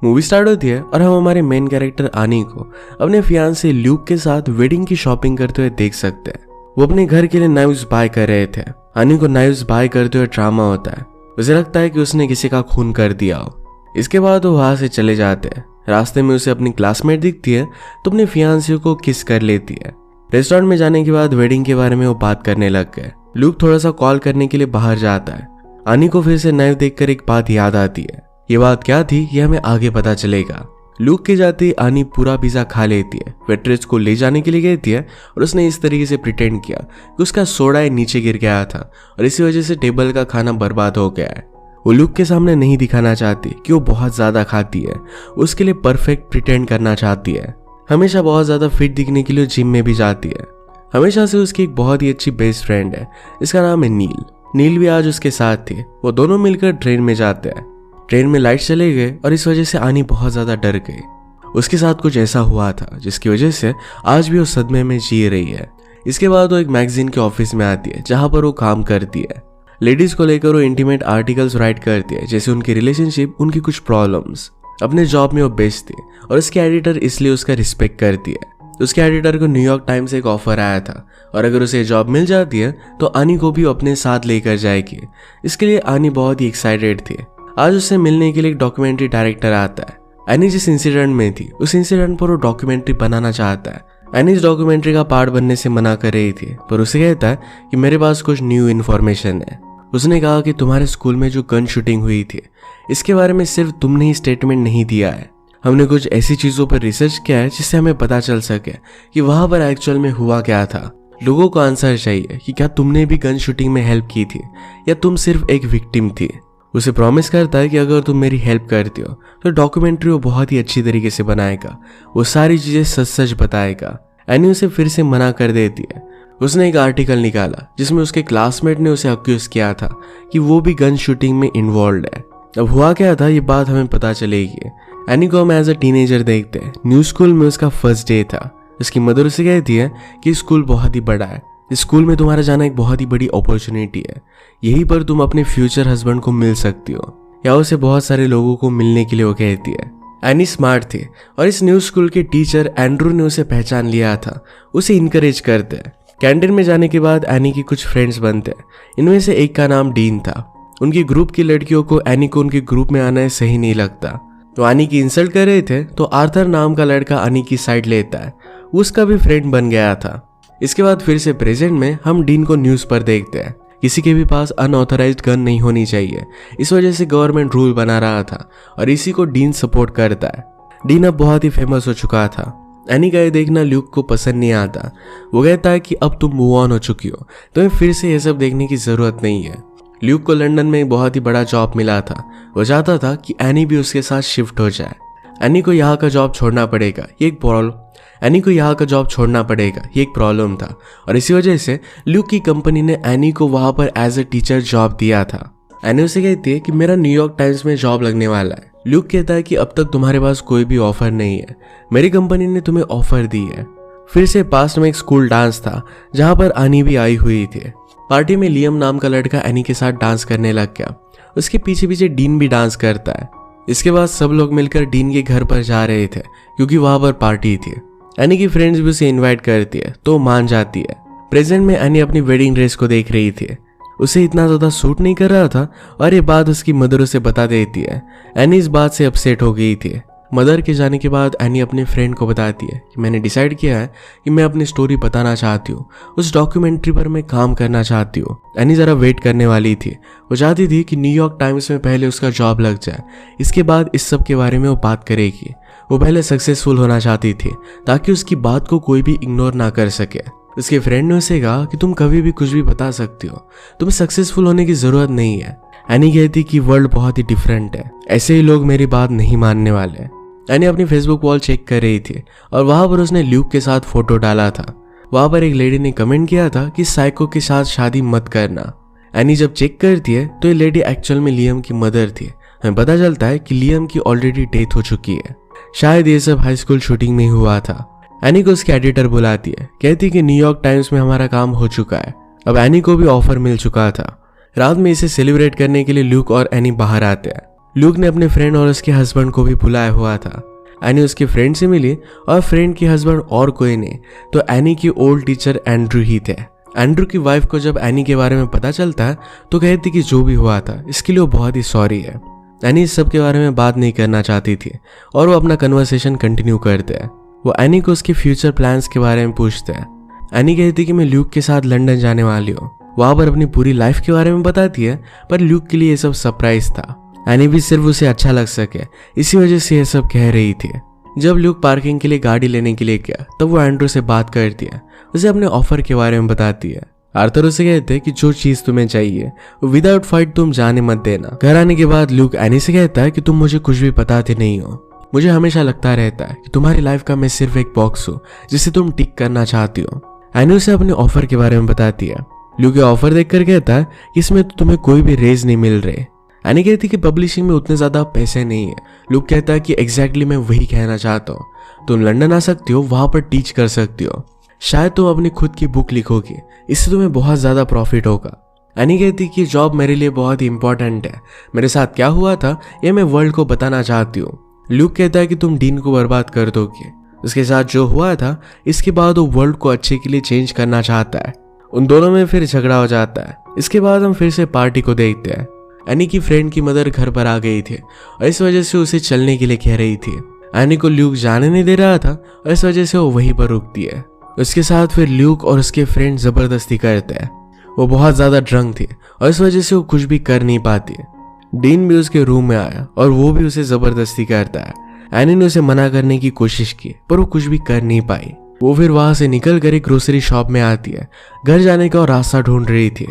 Movie start होती है और हम हमारे मेन कैरेक्टर आनी को अपने फियांसे ल्यूक के साथ वेडिंग की शॉपिंग करते हुए देख सकते हैं। वो अपने घर के लिए नाइव्स बाय कर रहे थे। आनी को नाइव्स बाय करते हुए ट्रामा होता है। उसे लगता है कि उसने किसी का खून कर दिया हो। इसके बाद वो वहां से चले जाते हैं। रास्ते में उसे अपनी क्लासमेट दिखती है तो अपने फियांसे को किस कर लेती है। रेस्टोरेंट में जाने के बाद वेडिंग के बारे में वो बात करने लग गए। ल्यूक थोड़ा सा कॉल करने के लिए बाहर जाता है। आनी को फिर से नाइफ देखकर एक बात याद आती है। ये बात क्या थी ये हमें आगे पता चलेगा। ल्यूक के जाते ही आनी पूरा पिज्जा खा लेती है। वेट्रेस को ले जाने के लिए कहती है और उसने इस तरीके से प्रिटेंड किया कि उसका सोडा नीचे गिर गया था और इसी वजह से टेबल का खाना बर्बाद हो गया है। वो ल्यूक के सामने नहीं दिखाना चाहती कि वो बहुत ज्यादा खाती है। उसके लिए परफेक्ट प्रिटेंड करना चाहती है। हमेशा बहुत ज्यादा फिट दिखने के लिए जिम में भी जाती है। हमेशा से उसकी एक बहुत ही अच्छी बेस्ट फ्रेंड है। इसका नाम है नील। नील भी आज उसके साथ थी। वो दोनों मिलकर ट्रेन में जाते हैं। ट्रेन में लाइट चले गए और इस वजह से आनी बहुत ज्यादा डर गई। उसके साथ कुछ ऐसा हुआ था जिसकी वजह से आज भी वो सदमे में जी रही है। इसके बाद वो एक मैगजीन के ऑफिस में आती है जहां पर वो काम करती है। लेडीज को लेकर वो इंटीमेट आर्टिकल्स राइट करती है, जैसे उनकी रिलेशनशिप, उनकी कुछ प्रॉब्लम्स। अपने जॉब में वो बेस्ट थी और उसके एडिटर इसलिए उसका रिस्पेक्ट करती है। उसके एडिटर को न्यूयॉर्क टाइम्स से एक ऑफर आया था और अगर उसे जॉब मिल जाती है तो आनी को भी अपने साथ लेकर जाएगी। इसके लिए आनी बहुत ही एक्साइटेड थी। आज उससे मिलने के लिए एक डॉक्यूमेंट्री डायरेक्टर आता है। एनी जिस इंसिडेंट में थी उस इंसिडेंट पर वो डॉक्यूमेंट्री बनाना चाहता है। एनी इस डॉक्यूमेंट्री का पार्ट बनने से मना कर रही थी, पर उसे कहता है कि मेरे पास कुछ न्यू इन्फॉर्मेशन है। उसने कहा कि तुम्हारे स्कूल में जो गन शूटिंग हुई थी इसके बारे में सिर्फ तुमने ही स्टेटमेंट नहीं दिया है। हमने कुछ ऐसी चीजों पर रिसर्च किया है जिससे हमें पता चल सके कि वहां पर एक्चुअल में हुआ क्या था। लोगों को आंसर चाहिए कि क्या तुमने भी गन शूटिंग में हेल्प की थी या तुम सिर्फ एक विक्टिम थी। उसे प्रॉमिस करता है कि अगर तुम मेरी हेल्प करती हो तो डॉक्यूमेंट्री वो बहुत ही अच्छी तरीके से बनाएगा। वो सारी चीजें सच सच बताएगा। एनी उसे फिर से मना कर देती है। उसने एक आर्टिकल निकाला जिसमें उसके क्लासमेट ने उसे अक्यूज किया था कि वो भी गन शूटिंग में इन्वॉल्व है। अब हुआ क्या था ये बात हमें पता चलेगी। एनी को हम एज अ टीनेजर देखते हैं। न्यू स्कूल में उसका फर्स्ट डे था। उसकी मदर उसे कहती है कि स्कूल बहुत ही बड़ा है। इस स्कूल में तुम्हारा जाना एक बहुत ही बड़ी अपॉर्चुनिटी है। यहीं पर तुम अपने फ्यूचर हस्बैंड को मिल सकती हो। या उसे बहुत सारे लोगों को मिलने के लिए वो कहती है। एनी स्मार्ट थी और इस न्यू स्कूल के टीचर एंड्रू ने उसे पहचान लिया था। उसे इनकरेज करते हैं। कैंटीन में जाने के बाद एनी की कुछ फ्रेंड्स बनते हैं। इनमें से एक का नाम डीन था। उनकी ग्रुप की लड़कियों को एनी को उनके ग्रुप में आना सही नहीं लगता, तो एनी की इंसल्ट कर रहे थे तो आर्थर नाम का लड़का एनी की साइड लेता है। उसका भी फ्रेंड बन गया था। इसके बाद फिर से प्रेजेंट में हम डीन को न्यूज पर देखते हैं। किसी के भी पास अनऑथराइज्ड गन नहीं होनी चाहिए, इस वजह से गवर्नमेंट रूल बना रहा था और इसी को डीन सपोर्ट करता है। डीन अब बहुत ही फेमस हो चुका था। एनी का ये देखना ल्यूक को पसंद नहीं आता। वो कहता है कि अब तुम मूव ऑन हो चुकी हो, तुम्हें फिर से ये सब देखने की जरूरत नहीं है। ल्यूक को लंदन में एक बहुत ही बड़ा जॉब मिला था। वो चाहता था कि एनी भी उसके साथ शिफ्ट हो जाए। एनी को यहाँ का जॉब छोड़ना पड़ेगा, ये एक प्रॉब्लम था और इसी वजह से ल्यूक की कंपनी ने एनी को वहां पर एज अ टीचर जॉब दिया था। एनी उसे कहती है कि मेरा न्यूयॉर्क टाइम्स में जॉब लगने वाला है। ल्यूक कहता है कि अब तक तुम्हारे पास कोई भी ऑफर नहीं है, मेरी कंपनी ने तुम्हें ऑफर दी है। फिर से पास्ट में एक स्कूल डांस था जहां पर एनी भी आई हुई थी। पार्टी में लियम नाम का लड़का एनी के साथ डांस करने लग गया। उसके पीछे पीछे डीन भी डांस करता है। इसके बाद सब लोग मिलकर डीन के घर पर जा रहे थे क्योंकि वहां पर पार्टी थी। एनी की फ्रेंड्स भी उसे इनवाइट करती है तो मान जाती है। प्रेजेंट में एनी अपनी वेडिंग ड्रेस को देख रही थी। उसे इतना ज्यादा सूट नहीं कर रहा था और ये बात उसकी मदर उसे बता देती है। एनी इस बात से अपसेट हो गई थी। मदर के जाने के बाद एनी अपने फ्रेंड को बताती है कि मैंने डिसाइड किया है कि मैं अपनी स्टोरी बताना चाहती हूँ, उस डॉक्यूमेंट्री पर मैं काम करना चाहती हूँ। एनी जरा वेट करने वाली थी। वो चाहती थी कि न्यूयॉर्क टाइम्स में पहले उसका जॉब लग जाए, इसके बाद इस सब के बारे में वो बात करेगी। वो पहले सक्सेसफुल होना चाहती थी ताकि उसकी बात को कोई भी इग्नोर ना कर सके। उसके फ्रेंड ने उसे कहा कि तुम कभी भी कुछ भी बता सकती हो, तुम्हें सक्सेसफुल होने की जरूरत नहीं है। एनी कहती कि वर्ल्ड बहुत ही डिफरेंट है, ऐसे ही लोग मेरी बात नहीं मानने वाले। एनी अपनी फेसबुक वॉल चेक कर रही थी और वहां पर उसने ल्यूक के साथ फोटो डाला था। वहां पर एक लेडी ने कमेंट किया था कि साइको के साथ शादी मत करना। एनी जब चेक करती है तो ये लेडी एक्चुअल में लियम की मदर थी। हमें पता चलता है कि लियम की ऑलरेडी डेथ हो चुकी है। शायद ये सब हाई स्कूल शूटिंग में ही हुआ था। एनी को उसके एडिटर बुलाती है, कहती कि न्यूयॉर्क टाइम्स में हमारा काम हो चुका है। अब एनी को भी ऑफर मिल चुका था। रात में इसे सेलिब्रेट करने के लिए ल्यूक और एनी बाहर आते हैं। ल्यूक ने अपने फ्रेंड और उसके हस्बैंड को भी बुलाया हुआ था। एनी उसके फ्रेंड से मिली और फ्रेंड के हस्बैंड और कोई नहीं तो एनी की ओल्ड टीचर एंड्रू ही थे। एंड्रू की वाइफ को जब एनी के बारे में पता चलता है तो कहती कि जो भी हुआ था इसके लिए वो बहुत ही सॉरी है। एनी इस सब के बारे में बात नहीं करना चाहती थी और वो अपना कन्वर्सेशन कंटिन्यू करते हैं। वो एनी को उसके फ्यूचर प्लान्स के बारे में पूछते हैं। एनी कहती कि मैं ल्यूक के साथ लंदन जाने वाली हूँ। वहां पर अपनी पूरी लाइफ के बारे में बताती है, पर ल्यूक के लिए ये सब सरप्राइज था। एनी भी सिर्फ उसे अच्छा लग सके इसी वजह से ये सब कह रही थी। जब ल्यूक पार्किंग के लिए गाड़ी लेने के लिए गया तब वो एंड्रू से बात करती है, उसे अपने ऑफर के बारे में बताती है। आर्थर उसे कहते हैं कि जो चीज तुम्हें चाहिए विदाउट फाइट तुम जाने मत देना। घर आने के बाद ल्यूक एनी से कहता है कि तुम मुझे कुछ भी बताते नहीं हो। मुझे हमेशा लगता रहता है कि तुम्हारी लाइफ का मैं सिर्फ एक बॉक्स हूँ जिसे तुम टिक करना चाहती हो। एनी उसे अपने ऑफर के बारे में बताती है। ल्यूक ये ऑफर देखकर कहता है कि इसमें तो तुम्हें कोई भी रेज नहीं मिल रहे। एनी कहती कि पब्लिशिंग में उतने ज्यादा पैसे नहीं है। ल्यूक कहता है कि एग्जैक्टली मैं वही कहना चाहता हूँ। तुम लंदन आ सकती हो, वहां पर टीच कर सकती हो। शायद तुम अपनी खुद की बुक लिखोगी, इससे तुम्हें बहुत ज्यादा प्रॉफिट होगा। एनी कहती कि जॉब मेरे लिए बहुत ही इंपॉर्टेंट है। मेरे साथ क्या हुआ था ये मैं वर्ल्ड को बताना चाहती हूँ। ल्यूक कहता है कि तुम डीन को बर्बाद कर दोगे। उसके साथ जो हुआ था इसके बाद वो वर्ल्ड को अच्छे के लिए चेंज करना चाहता है। उन दोनों में फिर झगड़ा हो जाता है। इसके बाद हम फिर से पार्टी को देखते हैं। एनी की फ्रेंड की मदर घर पर आ गई थी और इस वजह से उसे चलने के लिए कह रही थी। एनी को ल्यूक जाने नहीं दे रहा था और इस वजह से वो वहीं पर रुकती है। उसके साथ फिर ल्यूक और उसके फ्रेंड जबरदस्ती करते हैं। वो बहुत ज्यादा ड्रंक थी और इस वजह से वो कुछ भी कर नहीं पाती। डीन भी उसके रूम में आया और वो भी उसे जबरदस्ती करता है। एनी ने उसे मना करने की कोशिश की पर वो कुछ भी कर नहीं पाई। वो फिर वहां से निकल कर एक ग्रोसरी शॉप में आती है। घर जाने का रास्ता ढूंढ रही थी।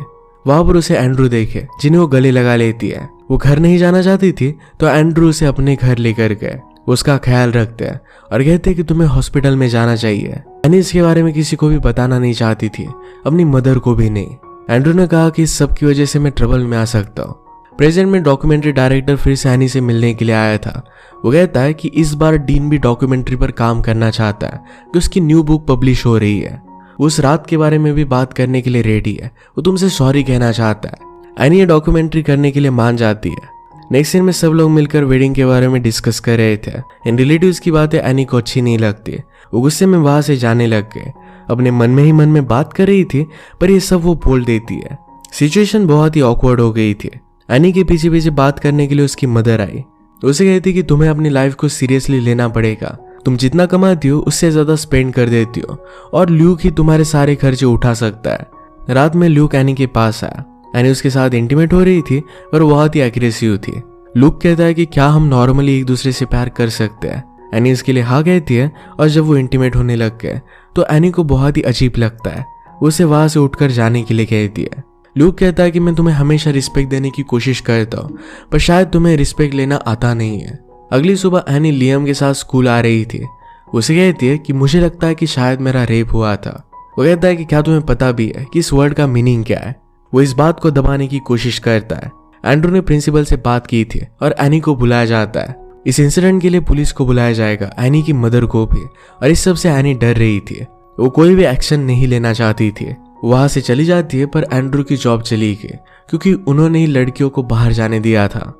वहां पर उसे एंड्रू देखे जिन्हें वो गले लगा लेती है। वो घर नहीं जाना चाहती थी तो एंड्रू उसे अपने घर लेकर गए। उसका ख्याल रखते हैं और कहते हैं कि तुम्हें हॉस्पिटल में जाना चाहिए। एनी इसके बारे में किसी को भी बताना नहीं चाहती थी, अपनी मदर को भी नहीं। एंड्रू ने कहा कि इस सब की वजह से मैं ट्रबल में आ सकता हूँ। प्रेजेंट में डॉक्यूमेंट्री डायरेक्टर फिर से एनी से मिलने के लिए आया था। वो कहता है कि इस बार डीन भी डॉक्यूमेंट्री पर काम करना चाहता है कि उसकी न्यू बुक पब्लिश हो रही है। वो उस रात के बारे में भी बात करने के लिए रेडी है। वो तुमसे सॉरी कहना चाहता है। एनी ये डॉक्यूमेंट्री करने के लिए मान जाती है। नेक्स्ट सीन में सब लोग मिलकर वेडिंग के बारे में डिस्कस कर रहे थे। इन रिलेटिव्स की बातें एनी को अच्छी नहीं लगती। वो गुस्से में वहां से जाने लग गए। अपने मन में ही मन में बात कर रही थी पर ये सब वो बोल देती है। सिचुएशन बहुत ही ऑकवर्ड हो गई थी। एनी के पीछे पीछे बात करने के लिए उसकी मदर आई। उसे कहती कि तुम्हें अपनी लाइफ को सीरियसली लेना पड़ेगा। तुम जितना कमाती हो उससे ज्यादा स्पेंड कर देती हो और ल्यूक ही तुम्हारे सारे खर्चे उठा सकता है। रात में ल्यूक एनी के पास आया। एनी उसके साथ इंटीमेट हो रही थी और बहुत ही एग्रेसिव थी। ल्यूक कहता है कि क्या हम नॉर्मली एक दूसरे से प्यार कर सकते हैं। एनी इसके लिए हाँ कहती है और जब वो इंटीमेट होने लग गए तो एनी को बहुत ही अजीब लगता है। वो उसे वहां से उठकर जाने के लिए कहती है। ल्यूक कहता है कि मैं तुम्हें हमेशा रिस्पेक्ट देने की कोशिश करता हूँ पर शायद तुम्हें रिस्पेक्ट लेना आता नहीं है। अगली सुबह एनी लियम के साथ स्कूल आ रही थी। उसे कहती है कि मुझे लगता है कि शायद मेरा रेप हुआ था। वो कहता है कि क्या तुम्हें पता भी है कि इस वर्ड का मीनिंग क्या है। वो इस बात को दबाने की कोशिश करता है। एंड्रू ने प्रिंसिपल से बात की थी और एनी को बुलाया जाता है। इस इंसिडेंट के लिए पुलिस को बुलाया जाएगा, एनी की मदर को भी। और इस सब से एनी डर रही थी। वो कोई भी एक्शन नहीं लेना चाहती थी। वहां से चली जाती है पर एंड्रू की जॉब चली गई क्योंकि उन्होंने ही लड़कियों को बाहर जाने दिया था।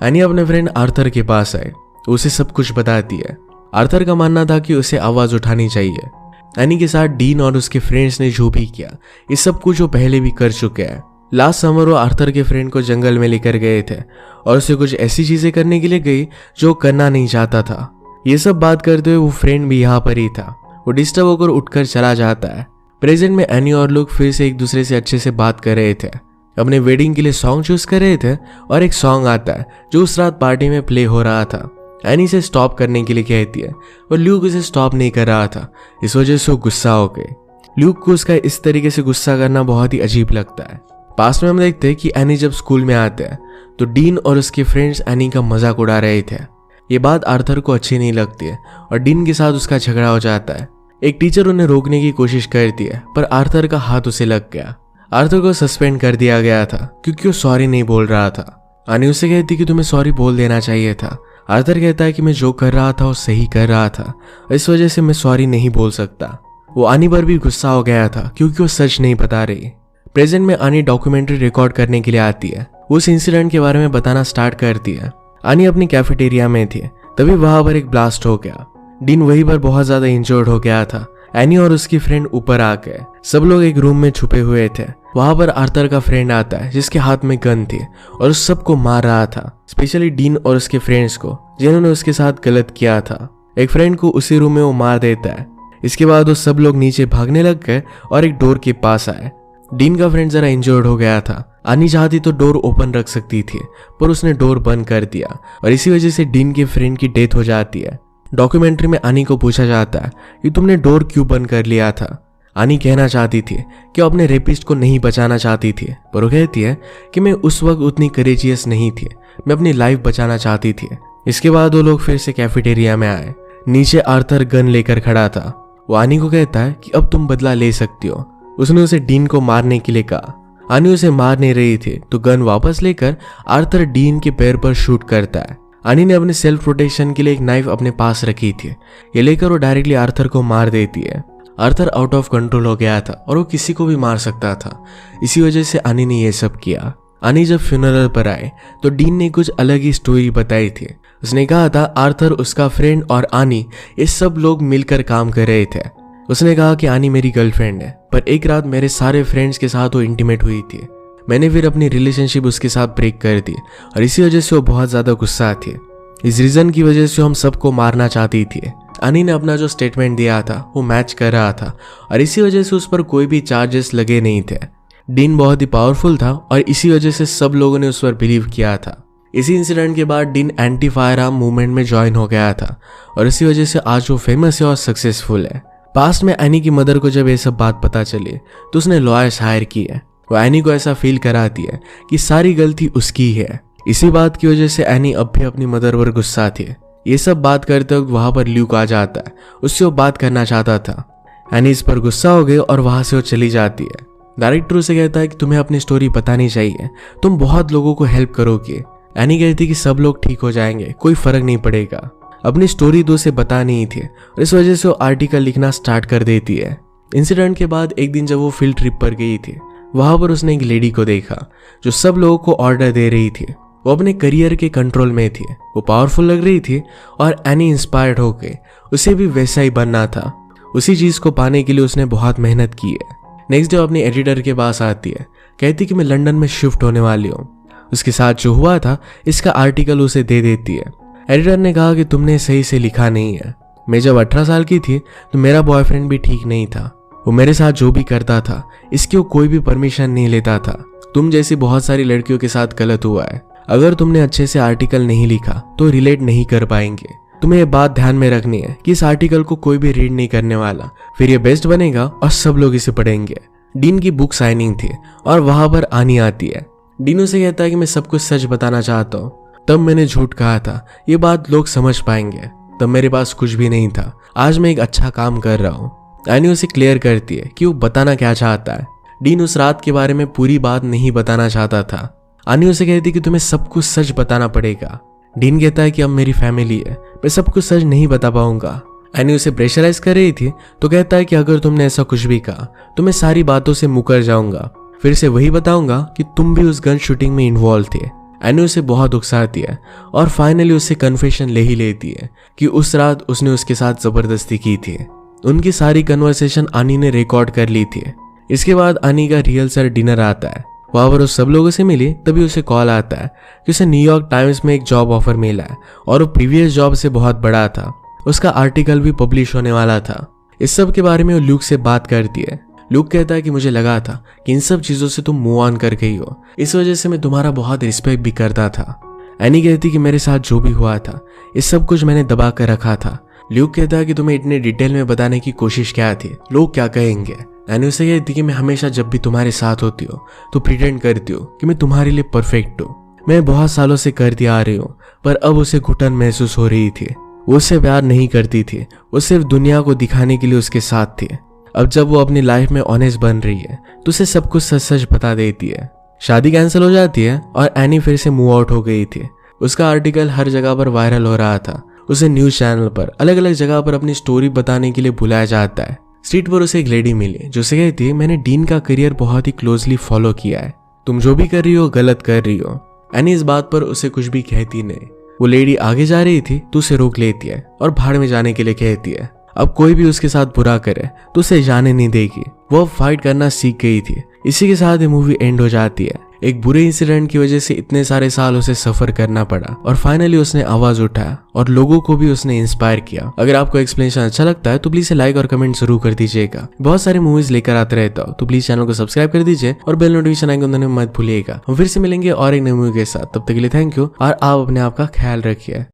एनी अपने फ्रेंड आर्थर के पास आए। उसे सब कुछ बताती है। आर्थर का मानना था कि उसे आवाज उठानी चाहिए। एनी के साथ डीन और उसके फ्रेंड्स ने जो भी किया ये सब कुछ वो पहले भी कर चुके हैं। लास्ट समर वो आर्थर के फ्रेंड को जंगल में लेकर गए थे और उसे कुछ ऐसी चीजें करने के लिए गई जो करना नहीं चाहता था। ये सब बात करते हुए वो फ्रेंड भी यहाँ पर ही था। वो डिस्टर्ब होकर उठकर चला जाता है। प्रेजेंट में एनी और लोग फिर से एक दूसरे से अच्छे से बात कर रहे थे। अपने वेडिंग के लिए सॉन्ग चूज कर रहे थे और एक सॉन्ग आता है जो उस रात पार्टी में प्ले हो रहा था। एनी से स्टॉप करने के लिए कहती है और ल्यूक उसे स्टॉप नहीं कर रहा था। इस वजह से वो गुस्सा हो गए। ल्यूक को उसका इस तरीके से गुस्सा करना बहुत ही अजीब लगता है। पास में हम देखते हैं कि एनी जब स्कूल में आते हैं तो डीन और उसके फ्रेंड्स एनी का मजाक उड़ा रहे थे। ये बात आर्थर को अच्छी नहीं लगती है और डीन के साथ उसका झगड़ा हो जाता है। एक टीचर उन्हें रोकने की कोशिश करती है पर आर्थर का हाथ उसे लग गया। आर्थर को सस्पेंड कर दिया गया था क्योंकि वो सॉरी नहीं बोल रहा था। एनी उससे कहती कि तुम्हें सॉरी बोल देना चाहिए था। आर्थर कहता है कि मैं जो कर रहा था वो सही कर रहा था, इस वजह से मैं सॉरी नहीं बोल सकता। वो आनी पर भी गुस्सा हो गया था क्योंकि वो सच नहीं बता रही। प्रेजेंट में आनी डॉक्यूमेंट्री रिकॉर्ड करने के लिए आती है। वो उस इंसिडेंट के बारे में बताना स्टार्ट करती है। आनी अपनी कैफेटेरिया में थी, तभी वहां पर एक ब्लास्ट हो गया। डीन वहीं पर बहुत ज्यादा इंजर्ड हो गया था। एनी और उसकी फ्रेंड ऊपर आ गए। सब लोग एक रूम में छुपे हुए थे। वहां पर आर्थर का फ्रेंड आता है जिसके हाथ में गन थी और उस सबको मार रहा था, स्पेशली डीन और उसके फ्रेंड्स को जिन्होंने उसके साथ गलत किया था। एक फ्रेंड को उसी रूम में वो मार देता है। इसके बाद वो सब लोग नीचे भागने लग गए और एक डोर के पास आए। डीन का फ्रेंड जरा इंजर्ड हो गया था। आनी चाहती तो डोर ओपन रख सकती थी, पर उसने डोर बंद कर दिया और इसी वजह से डीन के फ्रेंड की डेथ हो जाती है। डॉक्यूमेंट्री में आनी को पूछा जाता है कि तुमने डोर क्यों बंद कर लिया था। आनी कहना चाहती थी कि वो अपने रेपिस्ट को नहीं बचाना चाहती थी, पर वो कहती है कि मैं उस वक्त उतनी करेजियस नहीं थी, मैं अपनी लाइफ बचाना चाहती थी। इसके बाद वो लोग फिर से कैफेटेरिया में आए। नीचे आर्थर गन लेकर खड़ा था। वो आनी को कहता है कि अब तुम बदला ले सकती हो। उसने उसे डीन को मारने के लिए कहा। आनी उसे मार नहीं रही थी तो गन वापस लेकर आर्थर डीन के पैर पर शूट करता है। आनी ने अपने सेल्फ प्रोटेक्शन के लिए एक नाइफ अपने पास रखी थी। ये लेकर वो डायरेक्टली आर्थर को मार देती है। आर्थर आउट ऑफ कंट्रोल हो गया था और वो किसी को भी मार सकता था। इसी वजह से आनी ने यह सब किया। आनी जब फ्यूनरल पर आए तो डीन ने कुछ अलग ही स्टोरी बताई थी। उसने कहा था आर्थर, उसका फ्रेंड और आनी ये सब लोग मिलकर काम कर रहे थे। उसने कहा कि आनी मेरी गर्लफ्रेंड है, पर एक रात मेरे सारे फ्रेंड्स के साथ वो इंटीमेट हुई थी। मैंने फिर अपनी रिलेशनशिप उसके साथ ब्रेक कर दी और इसी वजह से वो बहुत ज्यादा गुस्सा थी। इस रीजन की वजह से हम सबको मारना चाहती थी। आनी ने अपना जो स्टेटमेंट दिया था वो मैच कर रहा था और इसी वजह से उस पर कोई भी चार्जेस लगे नहीं थे। डीन बहुत ही पावरफुल था और इसी वजह से सब लोगों ने उस पर बिलीव किया था। इसी इंसिडेंट के बाद dean anti fire arm movement में ज्वाइन हो गया था और इसी वजह से आज वो फेमस है और सक्सेसफुल है। पास्ट में एनी की मदर को जब ये सब बात पता चली तो उसने लॉयर्स हायर किए। वो एनी को ऐसा फील कराती है कि सारी गलती उसकी है। इसी बात की वजह से एनी अब भी अपनी मदर पर गुस्सा थी। ये सब बात करते वक्त वहां पर ल्यूक आ जाता है। उससे वो बात करना चाहता था। एनी इस पर गुस्सा हो गई और वहां से वो चली जाती है। डायरेक्टर उसे कहता है कि तुम्हें अपनी स्टोरी बतानी चाहिए, तुम बहुत लोगों को हेल्प करोगे। एनी कहती कि सब लोग ठीक हो जाएंगे, कोई फर्क नहीं पड़ेगा। अपनी स्टोरी दो से बता नहीं थी और इस वजह से वो आर्टिकल लिखना स्टार्ट कर देती है। इंसिडेंट के बाद एक दिन जब वो फील्ड ट्रिप पर गई थी, वहां पर उसने एक लेडी को देखा जो सब लोगों को ऑर्डर दे रही थी। वो अपने करियर के कंट्रोल में थी, वो पावरफुल लग रही थी और एनी इंस्पायर्ड होके उसे भी वैसा ही बनना था। उसी चीज को पाने के लिए उसने बहुत मेहनत की है। नेक्स्ट डे अपने एडिटर के पास आती है, कहती कि मैं लंदन में शिफ्ट होने वाली हूँ। उसके साथ जो हुआ था इसका आर्टिकल उसे दे देती है। एडिटर ने कहा कि तुमने सही से लिखा नहीं है। मैं जब 18 साल की थी तो मेरा बॉयफ्रेंड भी ठीक नहीं था। वो मेरे साथ जो भी करता था इसकी वो कोई भी परमिशन नहीं लेता था। तुम जैसी बहुत सारी लड़कियों के साथ गलत हुआ है। अगर तुमने अच्छे से आर्टिकल नहीं लिखा तो रिलेट नहीं कर पाएंगे। तुम्हें ये बात ध्यान में रखनी है कि इस आर्टिकल को कोई भी रीड नहीं करने वाला, फिर ये बेस्ट बनेगा और सब लोग इसे पढ़ेंगे। डीन की बुक साइनिंग थी और वहां पर आनी आती है। डीन उसे कहता है कि मैं सब कुछ सच बताना चाहता हूँ। तब मैंने झूठ कहा था, ये बात लोग समझ पाएंगे। तब मेरे पास कुछ भी नहीं था, आज मैं एक अच्छा काम कर रहा हूँ। आनी उसे क्लियर करती है कि वो बताना क्या चाहता है। डीन उस रात के बारे में पूरी बात नहीं बताना चाहता था। आनी उसे कहती कि तुम्हें सब कुछ सच बताना पड़ेगा। डीन कहता है कि अब मेरी फैमिली है, मैं सब कुछ सच नहीं बता पाऊंगा। एनी उसे प्रेशराइज कर रही थी तो कहता है कि अगर तुमने ऐसा कुछ भी कहा तो मैं सारी बातों से मुकर जाऊंगा, फिर से वही बताऊंगा कि तुम भी उस गन शूटिंग में इन्वॉल्व थे। एनी उसे बहुत उकसाती है और फाइनली उससे कन्फेशन ले ही लेती है कि उस रात उसने उसके साथ जबरदस्ती की थी। उनकी सारी कन्वर्सेशन आनी ने रिकॉर्ड कर ली थी। इसके बाद आनी का रियल सर डिनर आता है। वहां पर उस सब लोगों से मिली तभी उसे कॉल आता है कि उसे न्यूयॉर्क टाइम्स में एक जॉब ऑफर मिला है और वो प्रीवियस जॉब से बहुत बड़ा था। उसका आर्टिकल भी पब्लिश होने वाला था। इस सब के बारे में वो ल्यूक से बात करती है। ल्यूक कहता है कि मुझे लगा था कि इन सब चीजों से तुम मूव ऑन कर गई हो, इस वजह से मैं तुम्हारा बहुत रिस्पेक्ट भी करता था। एनी कहती कि मेरे साथ जो भी हुआ था इस सब कुछ मैंने दबा कर रखा था। ल्यूक कहता है कि तुम्हें इतने डिटेल में बताने की कोशिश क्या थी, लोग क्या कहेंगे। एनी उसे कहती कि मैं हमेशा जब भी तुम्हारे साथ होती हूँ तो प्रिटेंड करती हूँ कि मैं तुम्हारे लिए परफेक्ट हूँ। मैं बहुत सालों से करती आ रही हूँ, पर अब उसे घुटन महसूस हो रही थी। वो उससे प्यार नहीं करती थी, वो सिर्फ दुनिया को दिखाने के लिए उसके साथ थी। अब जब वो अपनी लाइफ में ऑनेस्ट बन रही है तो उसे सब कुछ सच सच बता देती है। शादी कैंसिल हो जाती है और एनी फिर से मूव आउट हो गई थी। उसका आर्टिकल हर जगह पर वायरल हो रहा था। उसे न्यूज चैनल पर अलग अलग जगह पर अपनी स्टोरी बताने के लिए बुलाया जाता है। स्ट्रीट पर उसे एक लेडी मिली जो उसे कहती है मैंने डीन का करियर बहुत ही क्लोजली फॉलो किया है, तुम जो भी कर रही हो गलत कर रही हो। एनी इस बात पर उसे कुछ भी कहती नहीं। वो लेडी आगे जा रही थी तो उसे रोक लेती है और भाड़ में जाने के लिए कहती है। अब कोई भी उसके साथ बुरा करे तो उसे जाने नहीं देगी। वो अब फाइट करना सीख गई थी। इसी के साथ ये मूवी एंड हो जाती है। एक बुरे इंसिडेंट की वजह से इतने सारे साल उसे सफर करना पड़ा और फाइनली उसने आवाज उठाया और लोगों को भी उसने इंस्पायर किया। अगर आपको एक्सप्लेनेशन अच्छा लगता है तो प्लीज लाइक और कमेंट जरूर कर दीजिएगा। बहुत सारी मूवीज लेकर आते रहता हूँ तो प्लीज चैनल को सब्सक्राइब कर दीजिए और बेल नोटिफिकेशन आइकन दबाना मत भूलिएगा। हम फिर से मिलेंगे और एक नई मूवी के साथ। तब तक के लिए थैंक यू और आप अपने आप का ख्याल रखिए।